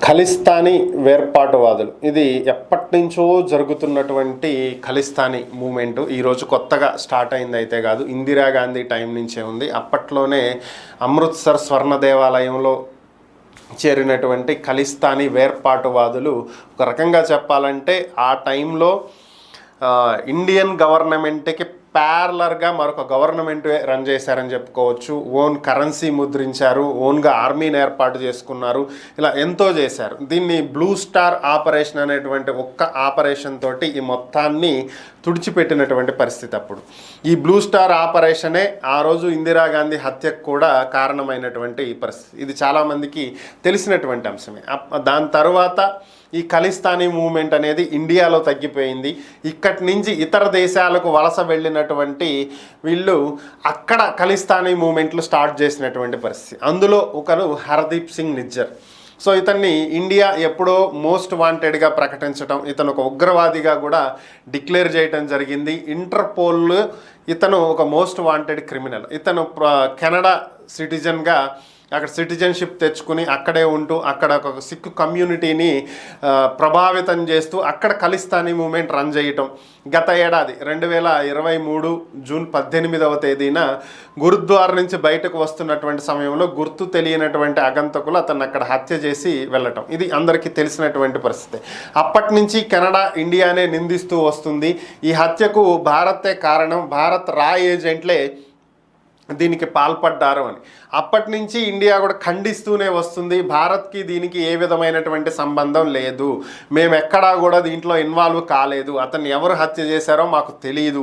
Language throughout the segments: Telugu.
ఖలిస్తానీ వేర్పాటువాదులు ఇది ఎప్పటినుంచో జరుగుతున్నటువంటి ఖలిస్తానీ మూమెంట్ ఈరోజు కొత్తగా స్టార్ట్ అయింది అయితే కాదు. ఇందిరాగాంధీ టైం నుంచే ఉంది. అప్పట్లోనే అమృత్సర్ స్వర్ణ దేవాలయంలో చేరినటువంటి ఖలిస్తానీ వేర్పాటువాదులు ఒక రకంగా చెప్పాలంటే ఆ టైంలో ఇండియన్ గవర్నమెంట్కి ప్యారలర్గా మరొక గవర్నమెంట్ రన్ చేశారని చెప్పుకోవచ్చు. ఓన్ కరెన్సీ ముద్రించారు, ఓన్గా ఆర్మీని ఏర్పాటు చేసుకున్నారు, ఇలా ఎంతో చేశారు. దీన్ని బ్లూ స్టార్ ఆపరేషన్ అనేటువంటి ఒక్క ఆపరేషన్ తోటి ఈ మొత్తాన్ని తుడిచిపెట్టినటువంటి పరిస్థితి. అప్పుడు ఈ బ్లూ స్టార్ ఆపరేషనే ఆ రోజు ఇందిరాగాంధీ హత్యకు కూడా కారణమైనటువంటి పరిస్థితి. ఇది చాలామందికి తెలిసినటువంటి అంశమే. దాని తర్వాత ఈ ఖలిస్తానీ మూమెంట్ అనేది ఇండియాలో తగ్గిపోయింది. ఇక్కడి నుంచి ఇతర దేశాలకు వలస వెళ్ళినటువంటి వీళ్ళు అక్కడ ఖలిస్తానీ మూమెంట్లు స్టార్ట్ చేసినటువంటి పరిస్థితి. అందులో ఒకరు హర్దీప్ సింగ్ నిజ్జర్. సో ఇతన్ని ఇండియా ఎప్పుడో మోస్ట్ వాంటెడ్గా ప్రకటించడం, ఇతను ఒక ఉగ్రవాదిగా కూడా డిక్లేర్ చేయడం జరిగింది. ఇంటర్పోల్ ఇతను ఒక మోస్ట్ వాంటెడ్ క్రిమినల్. ఇతను కెనడా సిటిజన్గా అక్కడ సిటిజన్షిప్ తెచ్చుకుని అక్కడే ఉంటూ అక్కడ ఒక సిక్ కమ్యూనిటీని ప్రభావితం చేస్తూ అక్కడ ఖలిస్తానీ మూమెంట్ రన్ చేయటం. గత ఏడాది 2023 జూన్ 18వ తేదీన గురుద్వారా నుంచి బయటకు వస్తున్నటువంటి సమయంలో గుర్తు తెలియనటువంటి ఆగంతకులు అతన్ని అక్కడ హత్య చేసి వెళ్ళటం. ఇది అందరికీ తెలిసినటువంటి పరిస్థితి. అప్పటి నుంచి కెనడా ఇండియానే నిందిస్తూ వస్తుంది. ఈ హత్యకు భారతే కారణం, భారత్ రా ఏజెంట్లే దీనికి పాల్పడ్డారు అని. అప్పటి నుంచి ఇండియా కూడా ఖండిస్తూనే వస్తుంది. భారత్కి దీనికి ఏ విధమైనటువంటి సంబంధం లేదు, మేము ఎక్కడా కూడా దీంట్లో ఇన్వాల్వ్ కాలేదు, అతన్ని ఎవరు హత్య చేశారో మాకు తెలియదు,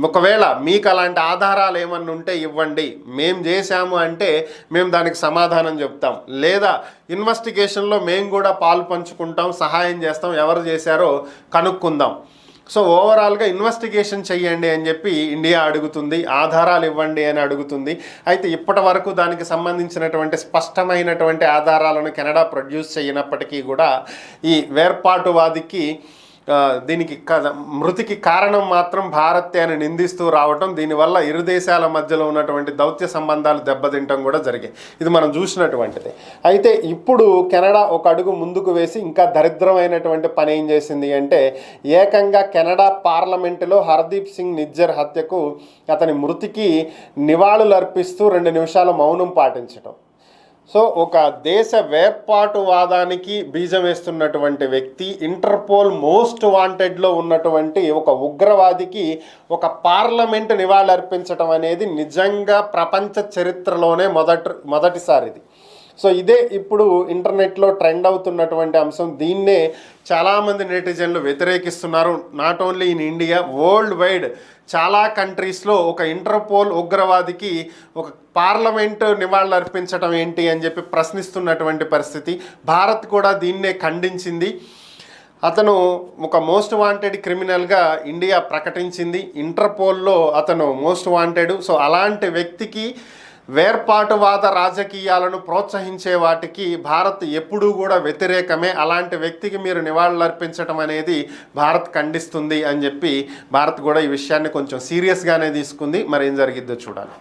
ఒకవేళ మీకు అలాంటి ఆధారాలు ఏమన్నా ఉంటే ఇవ్వండి, మేము చేశాము అంటే మేము దానికి సమాధానం చెప్తాం, లేదా ఇన్వెస్టిగేషన్లో మేము కూడా పాలు పంచుకుంటాం, సహాయం చేస్తాం, ఎవరు చేశారో కనుక్కుందాం. సో ఓవరాల్గా ఇన్వెస్టిగేషన్ చెయ్యండి అని చెప్పి ఇండియా అడుగుతుంది, ఆధారాలు ఇవ్వండి అని అడుగుతుంది. అయితే ఇప్పటి వరకు దానికి సంబంధించినటువంటి స్పష్టమైనటువంటి ఆధారాలను కెనడా ప్రొడ్యూస్ చేయనప్పటికీ కూడా ఈ వేర్పాటువాదికి దీనికి మృతికి కారణం మాత్రం భారతే అని నిందిస్తూ రావటం, దీనివల్ల ఇరు దేశాల మధ్యలో ఉన్నటువంటి దౌత్య సంబంధాలు దెబ్బతింటం కూడా జరిగాయి. ఇది మనం చూసినటువంటిది. అయితే ఇప్పుడు కెనడా ఒక అడుగు ముందుకు వేసి ఇంకా దరిద్రమైనటువంటి పని ఏం చేసింది అంటే ఏకంగా కెనడా పార్లమెంటులో హర్దీప్ సింగ్ నిజ్జర్ హత్యకు అతని మృతికి నివాళులు అర్పిస్తూ 2 నిమిషాల మౌనం పాటించటం. సో ఒక దేశ వేర్పాటువాదానికి బీజం వేస్తున్నటువంటి వ్యక్తి, ఇంటర్పోల్ మోస్ట్ వాంటెడ్లో ఉన్నటువంటి ఒక ఉగ్రవాదికి ఒక పార్లమెంట్ నివాళులర్పించడం అనేది నిజంగా ప్రపంచ చరిత్రలోనే మొదటిసారిది. సో ఇదే ఇప్పుడు ఇంటర్నెట్లో ట్రెండ్ అవుతున్నటువంటి అంశం. దీన్నే చాలామంది నెటిజన్లు వ్యతిరేకిస్తున్నారు. Not only in India, worldwide చాలా కంట్రీస్లో ఒక ఇంటర్పోల్ ఉగ్రవాదికి ఒక పార్లమెంట్ నివాళులు అర్పించడం ఏంటి అని చెప్పి ప్రశ్నిస్తున్నటువంటి పరిస్థితి. భారత్ కూడా దీన్నే ఖండించింది. అతను ఒక మోస్ట్ వాంటెడ్ క్రిమినల్గా ఇండియా ప్రకటించింది. ఇంటర్పోల్లో అతను మోస్ట్ వాంటెడ్. సో అలాంటి వ్యక్తికి వేర్పాటువాద రాజకీయాలను ప్రోత్సహించే వాటికి భారత్ ఎప్పుడూ కూడా వ్యతిరేకమే. అలాంటి వ్యక్తికి మీరు నివాళులర్పించడం అనేది భారత్ ఖండిస్తుంది అని చెప్పి భారత్ కూడా ఈ విషయాన్ని కొంచెం సీరియస్గానే తీసుకుంది. మరి ఏం జరిగిద్దో చూడాలి.